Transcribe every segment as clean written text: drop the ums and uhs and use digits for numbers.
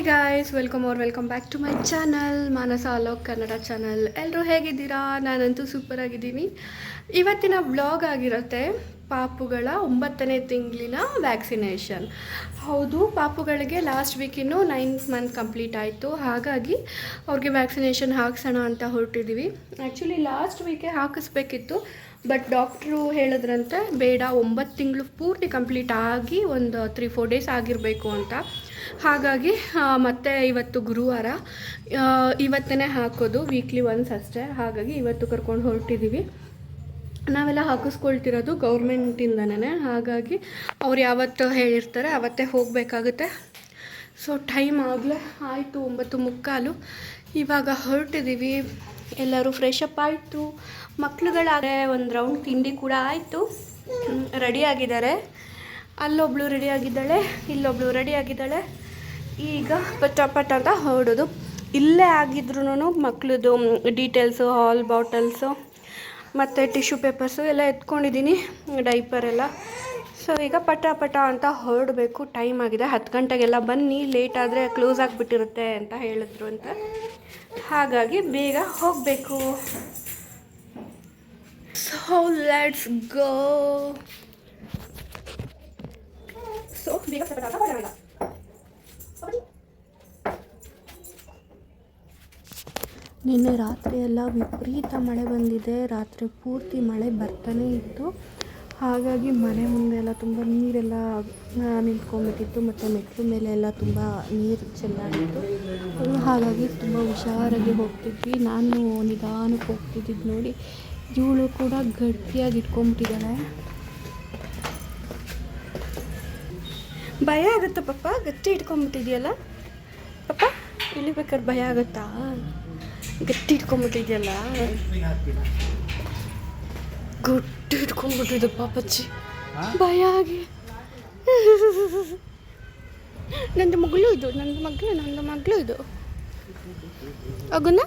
Hi guys, welcome back to my channel Manasa Alok Kannada channel. ಎಲ್ಲರೂ ಹೇಗಿದ್ದೀರಾ? ನಾನಂತೂ ಸೂಪರ್ ಆಗಿದ್ದೀನಿ. ಇವತ್ತಿನ ವ್ಲಾಗ್ ಆಗಿರುತ್ತೆ ಪಾಪುಗಳ 9ನೇ ತಿಂಗಳಿನ ವ್ಯಾಕ್ಸಿನೇಷನ್. ಹೌದು, ಪಾಪುಗಳಿಗೆ ಲಾಸ್ಟ್ ವೀಕಿನ್ನು 9th ಮಂತ್ ಕಂಪ್ಲೀಟ್ ಆಯಿತು. ಹಾಗಾಗಿ ಅವ್ರಿಗೆ ವ್ಯಾಕ್ಸಿನೇಷನ್ ಹಾಕ್ಸೋಣ ಅಂತ ಹೊರಟಿದ್ದೀವಿ. ಆ್ಯಕ್ಚುಲಿ ಲಾಸ್ಟ್ ವೀಕೆ ಹಾಕಿಸ್ಬೇಕಿತ್ತು, ಬಟ್ ಡಾಕ್ಟ್ರು ಹೇಳಿದ್ರಂತೆ ಬೇಡ, 9 ತಿಂಗಳು ಪೂರ್ತಿ ಕಂಪ್ಲೀಟ್ ಆಗಿ ಒಂದು 3-4 ಡೇಸ್ ಆಗಿರಬೇಕು ಅಂತ. ಹಾಗಾಗಿ ಮತ್ತೆ ಇವತ್ತು ಗುರುವಾರ, ಇವತ್ತೇ ಹಾಕೋದು, ವೀಕ್ಲಿ ಒನ್ಸ್ ಅಷ್ಟೇ. ಹಾಗಾಗಿ ಇವತ್ತು ಕರ್ಕೊಂಡು ಹೊರಟಿದ್ದೀವಿ. ನಾವೆಲ್ಲ ಹಾಕಿಸ್ಕೊಳ್ತಿರೋದು ಗೌರ್ಮೆಂಟಿಂದನೇ. ಹಾಗಾಗಿ ಅವ್ರು ಯಾವತ್ತು ಹೇಳಿರ್ತಾರೆ ಅವತ್ತೇ ಹೋಗಬೇಕಾಗುತ್ತೆ. ಸೊ ಟೈಮ್ ಆಗಲೇ ಆಯಿತು 9:45. ಇವಾಗ ಹೊರಟಿದ್ದೀವಿ. ಎಲ್ಲರೂ ಫ್ರೆಶ್ ಅಪ್ ಆಯಿತು, ಮಕ್ಳುಗಳಾದರೆ ಒಂದು ರೌಂಡ್ ತಿಂಡಿ ಕೂಡ ಆಯಿತು. ರೆಡಿಯಾಗಿದ್ದಾರೆ. ಅಲ್ಲೊಬ್ಳು ರೆಡಿಯಾಗಿದ್ದಾಳೆ, ಇಲ್ಲೊಬ್ಳು ರೆಡಿಯಾಗಿದ್ದಾಳೆ. ಈಗ ಪಟ ಅಂತ ಹೊರಡೋದು. ಇಲ್ಲೇ ಆಗಿದ್ರೂ ಮಕ್ಳದ್ದು ಡೀಟೇಲ್ಸು, ಹಾಲ್ ಬಾಟಲ್ಸು ಮತ್ತು ಟಿಶ್ಯೂ ಪೇಪರ್ಸು ಎಲ್ಲ ಎತ್ಕೊಂಡಿದ್ದೀನಿ, ಡೈಪರ್ ಎಲ್ಲ. ಸೊ ಈಗ ಪಟ ಅಂತ ಹೊರಡಬೇಕು. ಟೈಮ್ ಆಗಿದೆ. 10 ಗಂಟೆಗೆಲ್ಲ ಬನ್ನಿ, ಲೇಟ್ ಆದರೆ ಕ್ಲೋಸ್ ಆಗಿಬಿಟ್ಟಿರುತ್ತೆ ಅಂತ ಹೇಳಿದ್ರು ಅಂತ. ಹಾಗಾಗಿ ಬೇಗ ಹೋಗಬೇಕು. So let's go. ಸೊ ಬೇಗ ಹೊರಡೋಣ. ನಿನ್ನೆ ರಾತ್ರಿ ಎಲ್ಲ ವಿಪರೀತ ಮಳೆ ಬಂದಿದೆ. ರಾತ್ರಿ ಪೂರ್ತಿ ಮಳೆ ಬರ್ತಾನೇ ಇತ್ತು. ಹಾಗಾಗಿ ಮನೆ ಮುಂದೆ ಎಲ್ಲ ತುಂಬ ನೀರೆಲ್ಲ ನಿಂತ್ಕೊಂಡ್ಬಿಟ್ಟಿತ್ತು, ಮತ್ತು ಮೆಟ್ಲು ಮೇಲೆ ಎಲ್ಲ ತುಂಬ ನೀರು ಚೆಲ್ಲಾಗಿತ್ತು. ಹಾಗಾಗಿ ತುಂಬ ಹುಷಾರಾಗಿ ಹೋಗ್ತಿದ್ವಿ. ನಾನು ನಿಧಾನಕ್ಕೆ ಹೋಗ್ತಿದ್ದಿದ್ದು ನೋಡಿ ಇವಳು ಕೂಡ ಗಟ್ಟಿಯಾಗಿ ಇಟ್ಕೊಂಡ್ಬಿಟ್ಟಿದ್ದಾಳೆ. ಭಯ ಆಗುತ್ತಾ ಪಪ್ಪ? ಗಟ್ಟಿ ಇಟ್ಕೊಂಡ್ಬಿಟ್ಟಿದೆಯಲ್ಲ ಪಪ್ಪ, ಇಳಿಬೇಕಾದ್ರೆ ಭಯ ಆಗುತ್ತಾ? ಗಟ್ಟಿ ಇಟ್ಕೊಂಡ್ಬಿಟ್ಟಿದೆಯಲ್ಲ, ಗಟ್ಟಿ ಇಟ್ಕೊಂಡ್ಬಿಟ್ಟಿದ್ದು ಪಾಪಚ್ಚಿ, ಭಯ ಆಗಿ. ನಂದು ಮಗಳು ಇದು ಆಗುನ.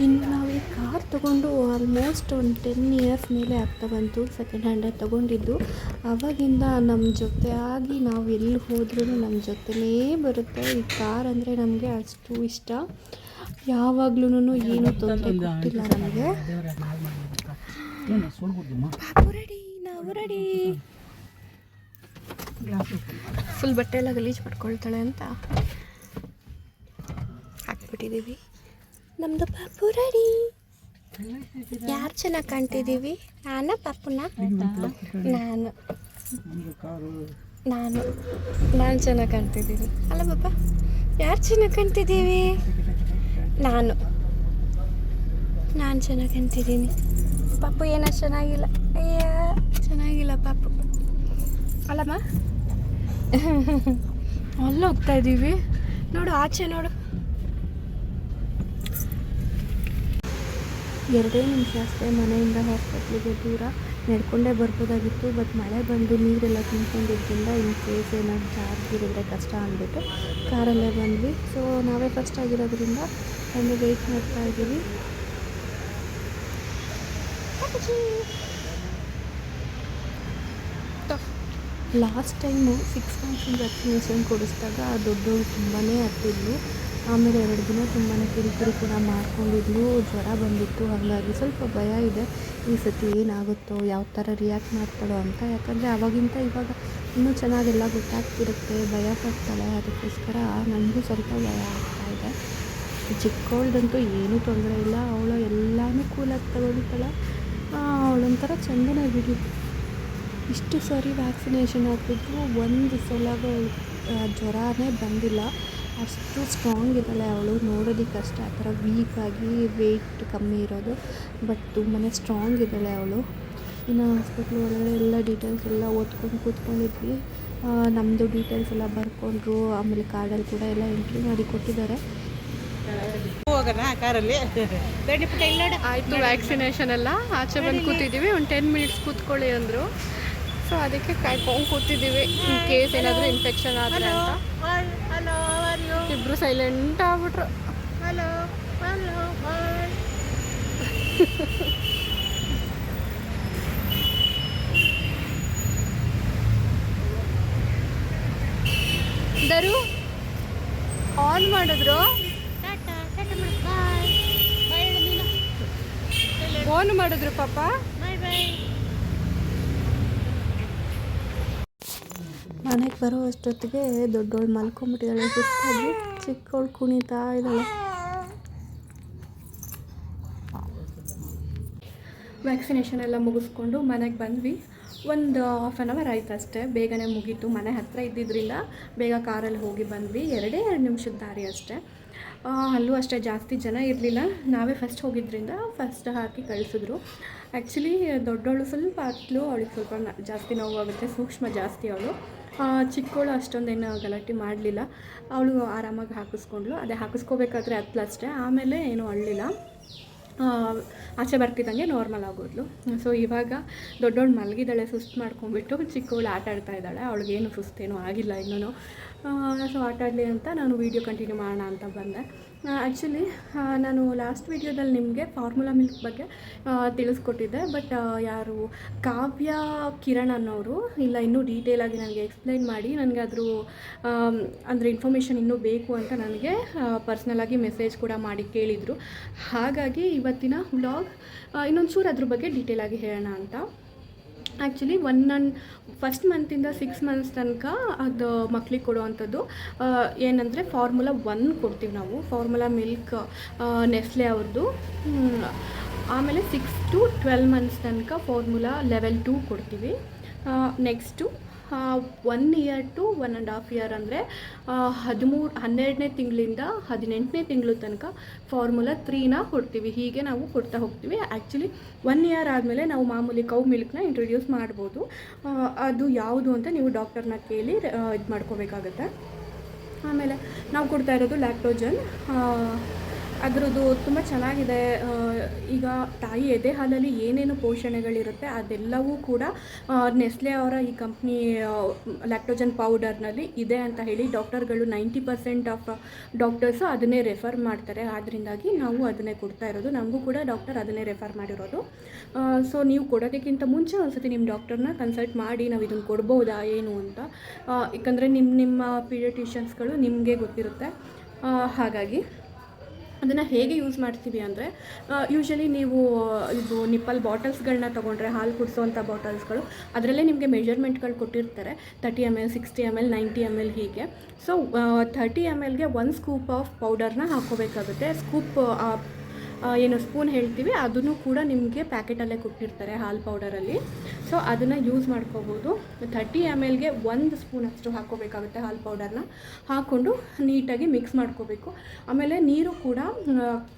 ಇನ್ನು ನಾವು ಈ ಕಾರ್ ತೊಗೊಂಡು ಆಲ್ಮೋಸ್ಟ್ ಒಂದು 10 ಇಯರ್ಸ್ ಮೇಲೆ ಆಗ್ತಾ ಬಂತು. ಸೆಕೆಂಡ್ ಹ್ಯಾಂಡಲ್ಲಿ ತೊಗೊಂಡಿದ್ದು. ಆವಾಗಿಂದ ನಮ್ಮ ಜೊತೆ ಆಗಿ ನಾವು ಎಲ್ಲಿ ಹೋದ್ರೂ ನಮ್ಮ ಜೊತೆಲೇ ಬರುತ್ತೆ. ಈ ಕಾರ್ ಅಂದರೆ ನಮಗೆ ಅಷ್ಟು ಇಷ್ಟ. ಯಾವಾಗ್ಲೂ ಏನು ತೊಂದರೆ ಕೊಟ್ಟಿಲ್ಲ ನಮಗೆ. ನಾವು ರೆಡಿ. ಫುಲ್ ಬಟ್ಟೆ ಎಲ್ಲ ಗಲೀಜು ಮಾಡ್ಕೊಳ್ತಾಳೆ ಅಂತ ಹಾಕ್ಬಿಟ್ಟಿದ್ದೀವಿ. ನಮ್ಮದು ಪಾಪು ರೆಡಿ. ಯಾರು ಚೆನ್ನಾಗಿ ಕಾಣ್ತಿದ್ದೀವಿ? ಪಾಪುನ? ನಾನು ಚೆನ್ನಾಗಿ ಕಾಣ್ತಿದ್ದೀವಿ ಅಲ್ಲ ಪಾಪ? ಯಾರು ಚೆನ್ನಾಗಿ ಕಾಣ್ತಿದ್ದೀವಿ? ನಾನು ಚೆನ್ನಾಗಿ ಕಾಣ್ತಿದ್ದೀನಿ. ಪಾಪು ಏನೋ ಚೆನ್ನಾಗಿಲ್ಲ. ಚೆನ್ನಾಗಿಲ್ಲ ಪಾಪು ಅಲ್ಲಮ್ಮ. ಅಲ್ಲಿ ಹೋಗ್ತಾ ಇದ್ದೀವಿ ನೋಡು, ಆಚೆ ನೋಡು. 2 ನಿಮಿಷ ಅಷ್ಟೇ ಮನೆಯಿಂದ ಹಾಸ್ಪಿಟ್ಲಿಗೆ ದೂರ. ನಡ್ಕೊಂಡೇ ಬರ್ಬೋದಾಗಿತ್ತು, ಬಟ್ ಮಳೆ ಬಂದು ನೀರೆಲ್ಲ ತುಂಬಿಕೊಂಡಿದ್ದರಿಂದ ಇನ್ ಕೇಸ್ ಏನಾದ್ರು ಜಾರಿದ್ರೆ ಕಷ್ಟ ಅಂದ್ಬಿಟ್ಟು ಕಾರಲ್ಲೇ ಬಂದ್ವಿ. ಸೊ ನಾವೇ ಫಸ್ಟ್ ಆಗಿರೋದ್ರಿಂದ ಒಂದು ವೆಯ್ಟ್ ಮಾಡ್ತಾ ಇದ್ದೀವಿ. ಲಾಸ್ಟ್ ಟೈಮು 6 ಮಂತ್ಸಿನ ವ್ಯಾಕ್ಸಿನೇಷನ್ ಕೊಡಿಸಿದಾಗ ದೊಡ್ಡವರು ತುಂಬಾ ಹತ್ತಿದ್ಲು. ಆಮೇಲೆ 2 ದಿನ ತುಂಬಾ ಕಿರಿಕಿರಿ ಕೂಡ ಮಾಡ್ಕೊಂಡಿದ್ಲು. ಜ್ವರ ಬಂದಿತ್ತು. ಹಾಗಾಗಿ ಸ್ವಲ್ಪ ಭಯ ಇದೆ ಈ ಸತಿ ಏನಾಗುತ್ತೋ, ಯಾವ ಥರ ರಿಯಾಕ್ಟ್ ಮಾಡ್ತಾಳೋ ಅಂತ. ಯಾಕಂದರೆ ಆವಾಗಿಂತ ಇವಾಗ ಇನ್ನೂ ಚೆನ್ನಾಗೆಲ್ಲ ಗೊತ್ತಾಗ್ತಿರುತ್ತೆ. ಭಯ ಪಡ್ತಾಳೆ. ಅದಕ್ಕೋಸ್ಕರ ನನಗೂ ಸ್ವಲ್ಪ ಭಯ ಆಗ್ತಾಯಿದೆ. ಚಿಕ್ಕವಳ್ದಂತೂ ಏನೂ ತೊಂದರೆ ಇಲ್ಲ. ಅವಳು ಎಲ್ಲನೂ ಕೂಲಾಗಿ ತಗೊಳ್ತಾಳೆ. ಅವಳೊಂಥರ ಚಂದನ ಬಿಡಿ. ಇಷ್ಟು ಸರಿ ವ್ಯಾಕ್ಸಿನೇಷನ್ ಹಾಕಿದ್ರು ಒಂದು ಸಲ ಜ್ವರನೇ ಬಂದಿಲ್ಲ. ಅಷ್ಟು ಸ್ಟ್ರಾಂಗ್ ಇದ್ದಾಳೆ ಅವಳು. ನೋಡೋದಕ್ಕೆ ಅಷ್ಟೇ ಆ ಥರ ವೀಕಾಗಿ ವೆಯ್ಟ್ ಕಮ್ಮಿ ಇರೋದು, ಬಟ್ ತುಂಬಾ ಸ್ಟ್ರಾಂಗ್ ಇದ್ದಾಳೆ ಅವಳು. ಇನ್ನು ಹಾಸ್ಪಿಟ್ಲ್ ಒಳಗಡೆ ಎಲ್ಲ ಡೀಟೇಲ್ಸ್ ಎಲ್ಲ ಓದ್ಕೊಂಡು ಕೂತ್ಕೊಂಡಿದ್ವಿ. ನಮ್ಮದು ಡೀಟೇಲ್ಸ್ ಎಲ್ಲ ಬರ್ಕೊಂಡ್ರು. ಆಮೇಲೆ ಕಾರ್ಡಲ್ಲಿ ಕೂಡ ಎಲ್ಲ ಎಂಟ್ರಿ ಮಾಡಿ ಕೊಟ್ಟಿದ್ದಾರೆ. ಆಯಿತು ವ್ಯಾಕ್ಸಿನೇಷನ್ ಎಲ್ಲ. ಆಚೆ ಬಂದು ಕೂತಿದ್ದೀವಿ. ಒಂದು 10 ಮಿನಿಟ್ಸ್ ಕೂತ್ಕೊಳ್ಳಿ ಅಂದರು. ಸೊ ಅದಕ್ಕೆ ಕಾಯ್ಕೊಂಡು ಕೂತಿದ್ದೀವಿ, ಇನ್ ಕೇಸ್ ಏನಾದರೂ ಇನ್ಫೆಕ್ಷನ್ ಆದರೆ ಅಂತ. ಇಬ್ಬರು ಸೈಲೆಂಟ್ ಆಗ್ಬಿಟ್ರು. ದರು ಆನ್ ಮಾಡಿದ್ರು, ಆನ್ ಮಾಡಿದ್ರು ಪಾಪ. ಮನೆಗೆ ಬರೋ ಅಷ್ಟೊತ್ತಿಗೆ ದೊಡ್ಡವಳು ಮಲ್ಕೊಂಬಿಟ್ಟಿದ್ದಾಳೆ, ಸುಸ್ತಾಗಿ. ಚಿಕ್ಕವಳು ಕುಣಿತಾ ಇದ್ದಾಳೆ. ವ್ಯಾಕ್ಸಿನೇಷನ್ ಎಲ್ಲ ಮುಗಿಸ್ಕೊಂಡು ಮನೆಗೆ ಬಂದ್ವಿ. ಒಂದು ಹಾಫ್ ಆನ್ ಅವರ್ ಆಯ್ತು ಅಷ್ಟೇ, ಬೇಗನೆ ಮುಗೀತು. ಮನೆ ಹತ್ತಿರ ಇದ್ದಿದ್ದರಿಂದ ಬೇಗ ಕಾರಲ್ಲಿ ಹೋಗಿ ಬಂದ್ವಿ. 2 ನಿಮಿಷದ ದಾರಿ ಅಷ್ಟೇ. ಅಲ್ಲೂ ಅಷ್ಟೇ ಜಾಸ್ತಿ ಜನ ಇರಲಿಲ್ಲ, ನಾವೇ ಫಸ್ಟ್ ಹೋಗಿದ್ದರಿಂದ ಫಸ್ಟ್ ಹಾಕಿ ಕಳಿಸಿದ್ರು. ಆ್ಯಕ್ಚುಲಿ ದೊಡ್ಡವಳು ಸ್ವಲ್ಪ ಹತ್ತಲು, ಅವಳಿಗೆ ಸ್ವಲ್ಪ ಜಾಸ್ತಿ ನೋವಾಗುತ್ತೆ, ಸೂಕ್ಷ್ಮ ಜಾಸ್ತಿ ಅವಳು. ಚಿಕ್ಕವಳು ಅಷ್ಟೊಂದೇನು ಗಲಾಟೆ ಮಾಡಲಿಲ್ಲ, ಅವಳು ಆರಾಮಾಗಿ ಹಾಕಿಸ್ಕೊಂಡ್ಳು. ಅದೇ ಹಾಕಿಸ್ಕೋಬೇಕಾದ್ರೆ ಹತ್ತಲು ಅಷ್ಟೇ, ಆಮೇಲೆ ಏನೂ ಅಳ್ಳಿಲ್ಲ. ಆಚೆ ಬರ್ತಿದ್ದಂಗೆ ನಾರ್ಮಲ್ ಆಗೋದ್ಲು. ಸೊ ಇವಾಗ ದೊಡ್ಡವಳು ಮಲಗಿದ್ದಾಳೆ, ಸುಸ್ತು ಮಾಡ್ಕೊಂಡ್ಬಿಟ್ಟು. ಚಿಕ್ಕವಳು ಆಟ ಆಡ್ತಾ ಇದ್ದಾಳೆ, ಅವಳಿಗೇನು ಸುಸ್ತೇನೂ ಆಗಿಲ್ಲ ಇನ್ನೂ. ಸೊ ಆಟ ಆಡಲಿ ಅಂತ ನಾನು ವೀಡಿಯೋ ಕಂಟಿನ್ಯೂ ಮಾಡೋಣ ಅಂತ ಬಂದೆ. ಆ್ಯಕ್ಚುಲಿ ನಾನು ಲಾಸ್ಟ್ ವೀಡಿಯೋದಲ್ಲಿ ನಿಮಗೆ ಫಾರ್ಮುಲಾ ಮಿಲ್ಕ್ ಬಗ್ಗೆ ತಿಳಿಸ್ಕೊಟ್ಟಿದ್ದೆ. ಬಟ್ ಯಾರು ಕಾವ್ಯ ಕಿರಣ್ ಅನ್ನೋರು ಇಲ್ಲ ಇನ್ನೂ ಡೀಟೇಲಾಗಿ ನನಗೆ ಎಕ್ಸ್ಪ್ಲೈನ್ ಮಾಡಿ, ನನಗೆ ಅದ್ರ ಅಂದರೆ ಇನ್ಫಾರ್ಮೇಷನ್ ಇನ್ನೂ ಬೇಕು ಅಂತ ನನಗೆ ಪರ್ಸ್ನಲಾಗಿ ಮೆಸೇಜ್ ಕೂಡ ಮಾಡಿ ಕೇಳಿದರು. ಹಾಗಾಗಿ ಇವತ್ತಿನ ವ್ಲಾಗ್ ಇನ್ನೊಂದು ಚೂರು ಅದ್ರ ಬಗ್ಗೆ ಡೀಟೇಲಾಗಿ ಹೇಳೋಣ ಅಂತ. ಆ್ಯಕ್ಚುಲಿ ಫಸ್ಟ್ ಮಂತಿಂದ 6 ಮಂತ್ಸ್ ತನಕ ಅದು ಮಕ್ಳಿಗೆ ಕೊಡುವಂಥದ್ದು ಏನಂದರೆ ಫಾರ್ಮುಲಾ 1 ಕೊಡ್ತೀವಿ ನಾವು, ಫಾರ್ಮುಲಾ ಮಿಲ್ಕ್ ನೆಸ್ಲೆ ಅವ್ರದ್ದು. ಆಮೇಲೆ 6 to 12 ಮಂತ್ಸ್ ತನಕ ಫಾರ್ಮುಲಾ ಲೆವೆಲ್ 2 ಕೊಡ್ತೀವಿ. ನೆಕ್ಸ್ಟು 1 year to 1.5 year ಅಂದರೆ 12ನೇ ತಿಂಗಳಿಂದ 18ನೇ ತಿಂಗಳು ತನಕ ಫಾರ್ಮುಲಾ 3ನ ಕೊಡ್ತೀವಿ. ಹೀಗೆ ನಾವು ಕೊಡ್ತಾ ಹೋಗ್ತೀವಿ. ಆ್ಯಕ್ಚುಲಿ 1 year ಆದಮೇಲೆ ನಾವು ಮಾಮೂಲಿ ಕೌ ಮಿಲ್ಕ್ನ ಇಂಟ್ರೊಡ್ಯೂಸ್ ಮಾಡ್ಬೋದು. ಅದು ಯಾವುದು ಅಂತ ನೀವು ಡಾಕ್ಟರ್ನ ಕೇಳಿ ಇದು ಮಾಡ್ಕೋಬೇಕಾಗತ್ತೆ. ಆಮೇಲೆ ನಾವು ಕೊಡ್ತಾ ಇರೋದು ಲ್ಯಾಕ್ಟೋಜನ್. ಅದರದ್ದು ತುಂಬ ಚೆನ್ನಾಗಿದೆ. ಈಗ ತಾಯಿ ಎದೆ ಹಾಲಲ್ಲಿ ಏನೇನು ಪೋಷಣೆಗಳಿರುತ್ತೆ ಅದೆಲ್ಲವೂ ಕೂಡ ನೆಸ್ಲೆ ಅವರ ಈ ಕಂಪ್ನಿ ಲ್ಯಾಕ್ಟೋಜನ್ ಪೌಡರ್ನಲ್ಲಿ ಇದೆ ಅಂತ ಹೇಳಿ ಡಾಕ್ಟರ್ಗಳು 90% ಆಫ್ ಡಾಕ್ಟರ್ಸು ಅದನ್ನೇ ರೆಫರ್ ಮಾಡ್ತಾರೆ. ಆದ್ದರಿಂದಾಗಿ ನಾವು ಅದನ್ನೇ ಕೊಡ್ತಾ ಇರೋದು. ನಮಗೂ ಕೂಡ ಡಾಕ್ಟರ್ ಅದನ್ನೇ ರೆಫರ್ ಮಾಡಿರೋದು. ಸೊ ನೀವು ಕೊಡೋದಕ್ಕಿಂತ ಮುಂಚೆ ಒಂದ್ಸತಿ ನಿಮ್ಮ ಡಾಕ್ಟರ್ನ ಕನ್ಸಲ್ಟ್ ಮಾಡಿ ನಾವು ಇದನ್ನು ಕೊಡ್ಬೋದಾ ಏನು ಅಂತ. ಯಾಕಂದರೆ ನಿಮ್ಮ ಪೀಡಿಯಾಟ್ರಿಷಿಯನ್ಸ್ಗಳು ನಿಮಗೆ ಗೊತ್ತಿರುತ್ತೆ. ಹಾಗಾಗಿ ಅದನ್ನು ಹೇಗೆ ಯೂಸ್ ಮಾಡ್ತೀವಿ ಅಂದರೆ, ಯೂಶ್ವಲಿ ನೀವು ಇದು ನಿಪ್ಪಲ್ ಬಾಟಲ್ಸ್ಗಳನ್ನ ತೊಗೊಂಡ್ರೆ, ಹಾಲು ಕುಡಿಸೋವಂಥ ಬಾಟಲ್ಸ್ಗಳು, ಅದರಲ್ಲೇ ನಿಮಗೆ ಮೆಜರ್ಮೆಂಟ್ಗಳು ಕೊಟ್ಟಿರ್ತಾರೆ. 30 ml, 60 ml, 90 ml ಹೀಗೆ. ಸೊ 30 mlಗೆ 1 ಸ್ಕೂಪ್ ಆಫ್ ಪೌಡರ್ನ ಹಾಕ್ಕೋಬೇಕಾಗುತ್ತೆ. ಏನು ಸ್ಪೂನ್ ಹೇಳ್ತೀವಿ ಅದನ್ನು ಕೂಡ ನಿಮಗೆ ಪ್ಯಾಕೆಟಲ್ಲೇ ಕೊಟ್ಟಿರ್ತಾರೆ ಹಾಲು ಪೌಡರಲ್ಲಿ. ಸೊ ಅದನ್ನು ಯೂಸ್ ಮಾಡ್ಕೋಬೋದು. 30 mlಗೆ 1 ಸ್ಪೂನ್ ಅಷ್ಟು ಹಾಕ್ಕೋಬೇಕಾಗುತ್ತೆ ಹಾಲು ಪೌಡರ್ನ. ಹಾಕ್ಕೊಂಡು ನೀಟಾಗಿ ಮಿಕ್ಸ್ ಮಾಡ್ಕೋಬೇಕು. ಆಮೇಲೆ ನೀರು ಕೂಡ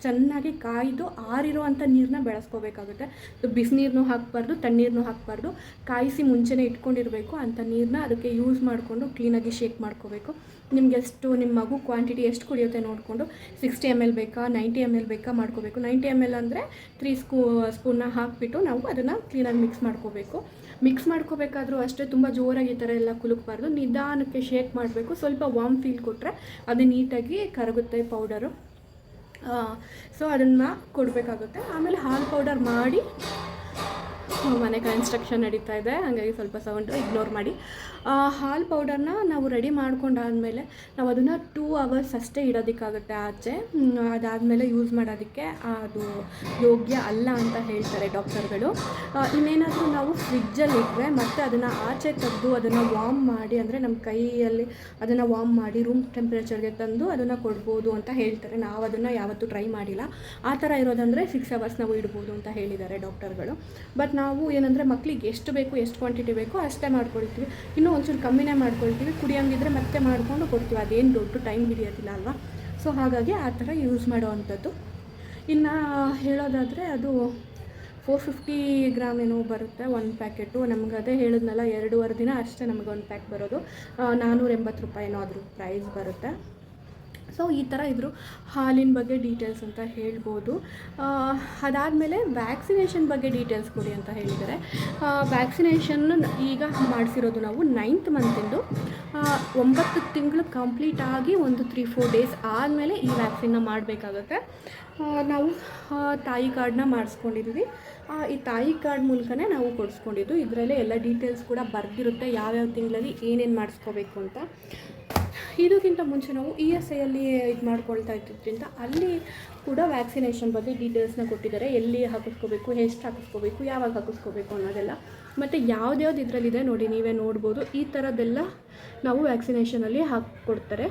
ಚೆನ್ನಾಗಿ ಕಾಯ್ದು ಆರಿರುವಂಥ ನೀರನ್ನ ಬೆಳೆಸ್ಕೋಬೇಕಾಗುತ್ತೆ. ಬಿಸಿನೀರನ್ನೂ ಹಾಕಬಾರ್ದು, ತಣ್ಣೀರನ್ನೂ ಹಾಕಬಾರ್ದು. ಕಾಯಿಸಿ ಮುಂಚೆನೇ ಇಟ್ಕೊಂಡಿರಬೇಕು ಅಂಥ ನೀರನ್ನ ಅದಕ್ಕೆ ಯೂಸ್ ಮಾಡಿಕೊಂಡು ಕ್ಲೀನಾಗಿ ಶೇಕ್ ಮಾಡ್ಕೋಬೇಕು. ನಿಮ್ಗೆ ಎಷ್ಟು ನಿಮ್ಮ ಮಗು ಕ್ವಾಂಟಿಟಿ ಎಷ್ಟು ಕುಡಿಯುತ್ತೆ ನೋಡಿಕೊಂಡು 60 ml ಬೇಕಾ 90 ml ಬೇಕಾ ಮಾಡ್ಕೋಬೇಕು. 90 ml ಅಂದರೆ 3 ಸ್ಪೂನ್ನ ಹಾಕಿಬಿಟ್ಟು ನಾವು ಅದನ್ನು ಕ್ಲೀನಾಗಿ ಮಿಕ್ಸ್ ಮಾಡ್ಕೋಬೇಕು. ಮಿಕ್ಸ್ ಮಾಡ್ಕೋಬೇಕಾದ್ರೂ ಅಷ್ಟೇ ತುಂಬ ಜೋರಾಗಿ ಈ ಥರ ಎಲ್ಲ ಕುಲುಕಬಾರ್ದು. ನಿಧಾನಕ್ಕೆ ಶೇಕ್ ಮಾಡಬೇಕು. ಸ್ವಲ್ಪ ವಾರ್ಮ್ ಫೀಲ್ ಕೊಟ್ಟರೆ ಅದು ನೀಟಾಗಿ ಕರಗುತ್ತೆ ಪೌಡರು. ಸೊ ಅದನ್ನು ಕೊಡಬೇಕಾಗುತ್ತೆ. ಆಮೇಲೆ ಹಾಲು ಪೌಡರ್ ಮಾಡಿ, ಮನೆ ಕನ್ಸ್ಟ್ರಕ್ಷನ್ ನಡೀತಾ ಇದೆ ಹಾಗಾಗಿ ಸ್ವಲ್ಪ ಸೌಂಡ್ ಇಗ್ನೋರ್ ಮಾಡಿ. ಹಾಲು ಪೌಡರ್ನ ನಾವು ರೆಡಿ ಮಾಡ್ಕೊಂಡಾದಮೇಲೆ ನಾವು ಅದನ್ನು 2 hours ಅಷ್ಟೇ ಇಡೋದಕ್ಕಾಗುತ್ತೆ ಆಚೆ. ಅದಾದಮೇಲೆ ಯೂಸ್ ಮಾಡೋದಕ್ಕೆ ಅದು ಯೋಗ್ಯ ಅಲ್ಲ ಅಂತ ಹೇಳ್ತಾರೆ ಡಾಕ್ಟರ್ಗಳು. ಇನ್ನೇನಾದರೂ ನಾವು ಫ್ರಿಜ್ಜಲ್ಲಿ ಇಟ್ಟರೆ ಮತ್ತು ಅದನ್ನು ಆಚೆ ತೆಗೆದು ಅದನ್ನು ವಾರ್ಮ್ ಮಾಡಿ, ಅಂದರೆ ನಮ್ಮ ಕೈಯಲ್ಲಿ ಅದನ್ನು ವಾರ್ಮ್ ಮಾಡಿ ರೂಮ್ ಟೆಂಪ್ರೇಚರ್ಗೆ ತಂದು ಅದನ್ನು ಕೊಡ್ಬೋದು ಅಂತ ಹೇಳ್ತಾರೆ. ನಾವು ಅದನ್ನು ಯಾವತ್ತೂ ಟ್ರೈ ಮಾಡಿಲ್ಲ. ಆ ಥರ ಇರೋದಂದರೆ 6 hours ನಾವು ಇಡ್ಬೋದು ಅಂತ ಹೇಳಿದ್ದಾರೆ ಡಾಕ್ಟರ್ಗಳು. ಬಟ್ ನಾವು ಏನಂದರೆ ಮಕ್ಕಳಿಗೆ ಎಷ್ಟು ಬೇಕು, ಎಷ್ಟು ಕ್ವಾಂಟಿಟಿ ಬೇಕೋ ಅಷ್ಟೇ ಮಾಡ್ಕೊಳ್ತೀವಿ. ಇನ್ನೂ ಒಂಚೂರು ಕಮ್ಮಿನೇ ಮಾಡ್ಕೊಳ್ತೀವಿ. ಕುಡಿಯೋಂಗಿದ್ರೆ ಮತ್ತೆ ಮಾಡಿಕೊಂಡು ಕೊಡ್ತೀವಿ. ಅದೇನು ದೊಡ್ಡ ಟೈಮ್ ಹಿಡಿಯೋದಿಲ್ಲ ಅಲ್ವಾ. ಸೊ ಹಾಗಾಗಿ ಆ ಥರ ಯೂಸ್ ಮಾಡೋ ಅಂಥದ್ದು. ಇನ್ನು ಹೇಳೋದಾದರೆ ಅದು 450 ಗ್ರಾಮ್ ಏನೋ ಬರುತ್ತೆ ಒಂದು ಪ್ಯಾಕೆಟು. ನಮ್ಗೆ ಅದೇ ಹೇಳಿದ್ನಲ್ಲ 2.5 ದಿನ ಅಷ್ಟೇ ನಮಗೆ ಒಂದು ಪ್ಯಾಕ್ ಬರೋದು. 480 ರೂಪಾಯಿ ಏನೋ ಅದ್ರ ಪ್ರೈಸ್ ಬರುತ್ತೆ. ಸೊ ಈ ಥರ ಇದ್ರು ಹಾಲಿನ ಬಗ್ಗೆ ಡೀಟೇಲ್ಸ್ ಅಂತ ಹೇಳ್ಬೋದು. ಅದಾದಮೇಲೆ ವ್ಯಾಕ್ಸಿನೇಷನ್ ಬಗ್ಗೆ ಡೀಟೇಲ್ಸ್ ಕೊಡಿ ಅಂತ ಹೇಳಿದ್ದಾರೆ. ವ್ಯಾಕ್ಸಿನೇಷನ್ ಈಗ ಮಾಡಿಸಿರೋದು ನಾವು 9th ಮಂತಿಂದು. 9 ತಿಂಗಳು ಕಂಪ್ಲೀಟಾಗಿ ಒಂದು 3-4 ಡೇಸ್ ಆದಮೇಲೆ ಈ ವ್ಯಾಕ್ಸಿನ್ನ ಮಾಡಬೇಕಾಗುತ್ತೆ. ನಾವು ತಾಯಿ ಕಾರ್ಡನ್ನ ಮಾಡಿಸ್ಕೊಂಡಿದ್ವಿ. ಈ ತಾಯಿ ಕಾರ್ಡ್ ಮೂಲಕನೇ ನಾವು ಕೊಡಿಸ್ಕೊಂಡಿದ್ದು. ಇದರಲ್ಲೇ ಎಲ್ಲ ಡೀಟೇಲ್ಸ್ ಕೂಡ ಬರೆದಿರುತ್ತೆ, ಯಾವ್ಯಾವ ತಿಂಗಳಲ್ಲಿ ಏನೇನು ಮಾಡಿಸ್ಕೋಬೇಕು ಅಂತ. ಇದಕ್ಕಿಂತ ಮುಂಚೆ ನಾವು ESIಯಲ್ಲಿ ಇದು ಮಾಡ್ಕೊಳ್ತಾ ಇದ್ದಿದ್ದರಿಂದ ಅಲ್ಲಿ ಕೂಡ ವ್ಯಾಕ್ಸಿನೇಷನ್ ಬಗ್ಗೆ ಡೀಟೇಲ್ಸ್ನ ಕೊಟ್ಟಿದ್ದಾರೆ. ಎಲ್ಲಿ ಹಾಕಿಸ್ಕೋಬೇಕು, ಎಷ್ಟು ಹಾಕಿಸ್ಕೋಬೇಕು, ಯಾವಾಗ ಹಾಕಿಸ್ಕೋಬೇಕು ಅನ್ನೋದೆಲ್ಲ. ಮತ್ತು ಯಾವ್ದ್ಯಾವ್ದು ಇದರಲ್ಲಿದೆ ನೋಡಿ, ನೀವೇ ನೋಡ್ಬೋದು. ಈ ಥರದ್ದೆಲ್ಲ ನಾವು ವ್ಯಾಕ್ಸಿನೇಷನಲ್ಲಿ ಹಾಕ್ಕೊಡ್ತಾರೆ.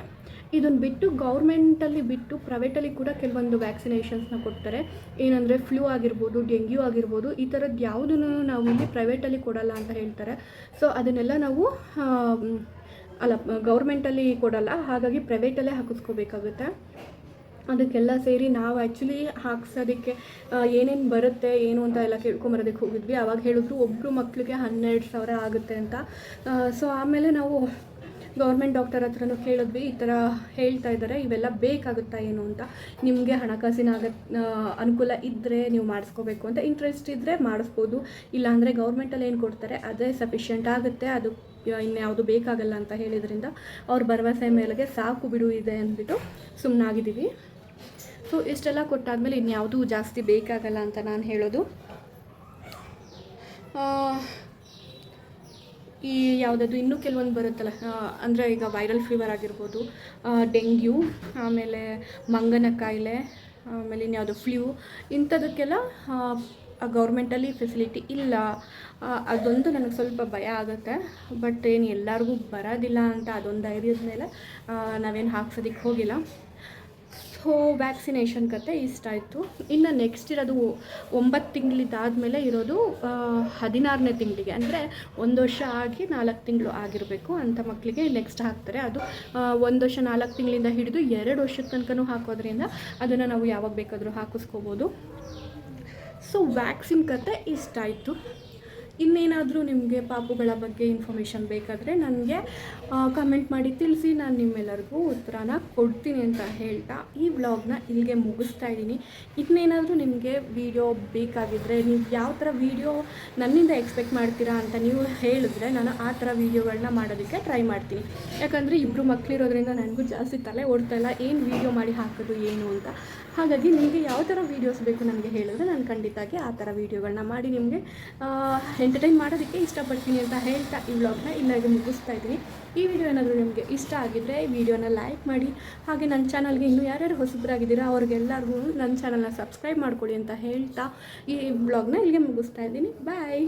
ಇದನ್ನು ಬಿಟ್ಟು ಗೌರ್ಮೆಂಟಲ್ಲಿ ಬಿಟ್ಟು ಪ್ರೈವೇಟಲ್ಲಿ ಕೂಡ ಕೆಲವೊಂದು ವ್ಯಾಕ್ಸಿನೇಷನ್ಸ್ನ ಕೊಡ್ತಾರೆ. ಏನಂದರೆ ಫ್ಲೂ ಆಗಿರ್ಬೋದು, ಡೆಂಗ್ಯೂ ಆಗಿರ್ಬೋದು, ಈ ಥರದ್ದು ಯಾವುದನ್ನು ನಾವು ಇಲ್ಲಿ ಪ್ರೈವೇಟಲ್ಲಿ ಕೊಡಲ್ಲ ಅಂತ ಹೇಳ್ತಾರೆ. ಸೊ ಅದನ್ನೆಲ್ಲ ನಾವು ಗೌರ್ಮೆಂಟಲ್ಲಿ ಕೊಡಲ್ಲ, ಹಾಗಾಗಿ ಪ್ರೈವೇಟಲ್ಲೇ ಹಾಕಿಸ್ಕೋಬೇಕಾಗುತ್ತೆ. ಅದಕ್ಕೆಲ್ಲ ಸೇರಿ ನಾವು ಆ್ಯಕ್ಚುಲಿ ಹಾಕ್ಸೋದಕ್ಕೆ ಏನೇನು ಬರುತ್ತೆ ಏನು ಅಂತ ಎಲ್ಲ ಕೇಳ್ಕೊಂಬರೋದಕ್ಕೆ ಹೋಗಿದ್ವಿ. ಆವಾಗ ಹೇಳಿದ್ರು ಒಬ್ಬರು ಮಕ್ಕಳಿಗೆ 12,000 ಆಗುತ್ತೆ ಅಂತ. ಸೊ ಆಮೇಲೆ ನಾವು ಗೌರ್ಮೆಂಟ್ ಡಾಕ್ಟರ್ ಹತ್ರನೂ ಕೇಳಿದ್ವಿ, ಈ ಥರ ಹೇಳ್ತಾ ಇದ್ದಾರೆ, ಇವೆಲ್ಲ ಬೇಕಾಗುತ್ತಾ ಏನು ಅಂತ. ನಿಮಗೆ ಹಣಕಾಸಿನ ಅನುಕೂಲ ಇದ್ದರೆ ನೀವು ಮಾಡಿಸ್ಕೋಬೇಕು ಅಂತ ಇಂಟ್ರೆಸ್ಟ್ ಇದ್ದರೆ ಮಾಡಿಸ್ಬೋದು, ಇಲ್ಲಾಂದರೆ ಗೌರ್ಮೆಂಟಲ್ಲಿ ಏನು ಕೊಡ್ತಾರೆ ಅದೇ ಸಫಿಷಿಯೆಂಟ್ ಆಗುತ್ತೆ, ಅದು ಇನ್ಯಾವುದು ಬೇಕಾಗಲ್ಲ ಅಂತ ಹೇಳಿದ್ರಿಂದ ಅವ್ರ ಭರವಸೆ ಮೇಲೆಗೆ ಸಾಕು ಬಿಡು ಇದೆ ಅಂದ್ಬಿಟ್ಟು ಸುಮ್ಮನಾಗಿದ್ದೀವಿ. ಸೊ ಇಷ್ಟೆಲ್ಲ ಕೊಟ್ಟಾದಮೇಲೆ ಇನ್ಯಾವುದೂ ಜಾಸ್ತಿ ಬೇಕಾಗಲ್ಲ ಅಂತ ನಾನು ಹೇಳೋದು. ಈ ಯಾವುದಾದ್ರು ಇನ್ನೂ ಕೆಲವೊಂದು ಬರುತ್ತಲ್ಲ, ಅಂದರೆ ಈಗ ವೈರಲ್ ಫೀವರ್ ಆಗಿರ್ಬೋದು, ಡೆಂಗ್ಯೂ, ಆಮೇಲೆ ಮಂಗನ ಕಾಯಿಲೆ, ಆಮೇಲೆ ಇನ್ಯಾವುದು ಫ್ಲೂ, ಇಂಥದಕ್ಕೆಲ್ಲ ಗೌರ್ಮೆಂಟಲ್ಲಿ ಫೆಸಿಲಿಟಿ ಇಲ್ಲ. ಅದೊಂದು ನನಗೆ ಸ್ವಲ್ಪ ಭಯ ಆಗುತ್ತೆ. ಬಟ್ ಏನು ಎಲ್ಲರಿಗೂ ಬರೋದಿಲ್ಲ ಅಂತ ಅದೊಂದು ಧೈರ್ಯದ ಮೇಲೆ ನಾವೇನು ಹಾಕ್ಸೋದಕ್ಕೆ ಹೋಗಿಲ್ಲ. ಸೊ ವ್ಯಾಕ್ಸಿನೇಷನ್ ಕತೆ ಇಷ್ಟ ಆಯಿತು. ಇನ್ನು ನೆಕ್ಸ್ಟ್ ಇರೋದು 9 ತಿಂಗಳಿದ್ದಾದಮೇಲೆ ಇರೋದು 16ನೇ ತಿಂಗಳಿಗೆ, ಅಂದರೆ 1 ವರ್ಷ ಆಗಿ 4 ತಿಂಗಳು ಆಗಿರಬೇಕು ಅಂಥ ಮಕ್ಕಳಿಗೆ ನೆಕ್ಸ್ಟ್ ಹಾಕ್ತಾರೆ. ಅದು 1 ವರ್ಷ 4 ತಿಂಗಳಿಂದ ಹಿಡಿದು 2 ವರ್ಷದ ತನಕನೂ ಹಾಕೋದ್ರಿಂದ ಅದನ್ನು ನಾವು ಯಾವಾಗ ಬೇಕಾದರೂ ಹಾಕಿಸ್ಕೋಬೋದು. ಸೊ ವ್ಯಾಕ್ಸಿನ್ ಕತೆ ಇಷ್ಟ ಆಯಿತು. ಇನ್ನೇನಾದರೂ ನಿಮಗೆ ಪಾಪುಗಳ ಬಗ್ಗೆ ಇನ್ಫಾರ್ಮೇಷನ್ ಬೇಕಾದರೆ ನನಗೆ ಕಮೆಂಟ್ ಮಾಡಿ ತಿಳಿಸಿ, ನಾನು ನಿಮ್ಮೆಲ್ಲರಿಗೂ ಉತ್ತರನ ಕೊಡ್ತೀನಿ ಅಂತ ಹೇಳ್ತಾ ಈ ವ್ಲಾಗ್ನ ಇಲ್ಲಿಗೆ ಮುಗಿಸ್ತಾ ಇದ್ದೀನಿ. ಇನ್ನೇನಾದರೂ ನಿಮಗೆ ವೀಡಿಯೋ ಬೇಕಾಗಿದ್ದರೆ, ನೀವು ಯಾವ ಥರ ವೀಡಿಯೋ ನನ್ನಿಂದ ಎಕ್ಸ್ಪೆಕ್ಟ್ ಮಾಡ್ತೀರಾ ಅಂತ ನೀವು ಹೇಳಿದ್ರೆ ನಾನು ಆ ಥರ ವೀಡಿಯೋಗಳನ್ನ ಮಾಡೋದಕ್ಕೆ ಟ್ರೈ ಮಾಡ್ತೀನಿ. ಯಾಕಂದರೆ ಇಬ್ಬರು ಮಕ್ಕಳಿರೋದ್ರಿಂದ ನನಗೂ ಜಾಸ್ತಿ ತಲೆ ಓಡ್ತಾಯಿಲ್ಲ ಏನು ವೀಡಿಯೋ ಮಾಡಿ ಹಾಕೋದು ಏನು ಅಂತ. ಹಾಗಾಗಿ ನಿಮಗೆ ಯಾವ ಥರ ವೀಡಿಯೋಸ್ ಬೇಕು ನನಗೆ ಹೇಳಿದ್ರೆ ನಾನು ಖಂಡಿತವಾಗಿ ಆ ಥರ ವೀಡಿಯೋಗಳನ್ನ ಮಾಡಿ ನಿಮಗೆ ಎಂಟರ್ಟೈನ್ ಮಾಡೋದಕ್ಕೆ ಇಷ್ಟಪಡ್ತೀನಿ ಅಂತ ಹೇಳ್ತಾ ಈ ವ್ಲಾಗ್ನ ಇಲ್ಲಿಗೆ ಮುಗಿಸ್ತಾ ಇದ್ದೀನಿ. ಈ ವಿಡಿಯೋ ಏನಾದರೂ ನಿಮಗೆ ಇಷ್ಟ ಆಗಿದ್ದರೆ ಈ ವಿಡಿಯೋನ ಲೈಕ್ ಮಾಡಿ, ಹಾಗೆ ನನ್ನ ಚಾನಲ್ಗೆ ಇನ್ನೂ ಯಾರ್ಯಾರು ಹೊಸಬರಾಗಿದ್ದೀರಾ ಅವ್ರಿಗೆಲ್ಲರಿಗೂ ನನ್ನ ಚಾನಲ್ನ ಸಬ್ಸ್ಕ್ರೈಬ್ ಮಾಡ್ಕೊಳ್ಳಿ ಅಂತ ಹೇಳ್ತಾ ಈ ವ್ಲಾಗ್ನ ಇಲ್ಲಿಗೆ ಮುಗಿಸ್ತಾ ಇದ್ದೀನಿ. ಬಾಯ್.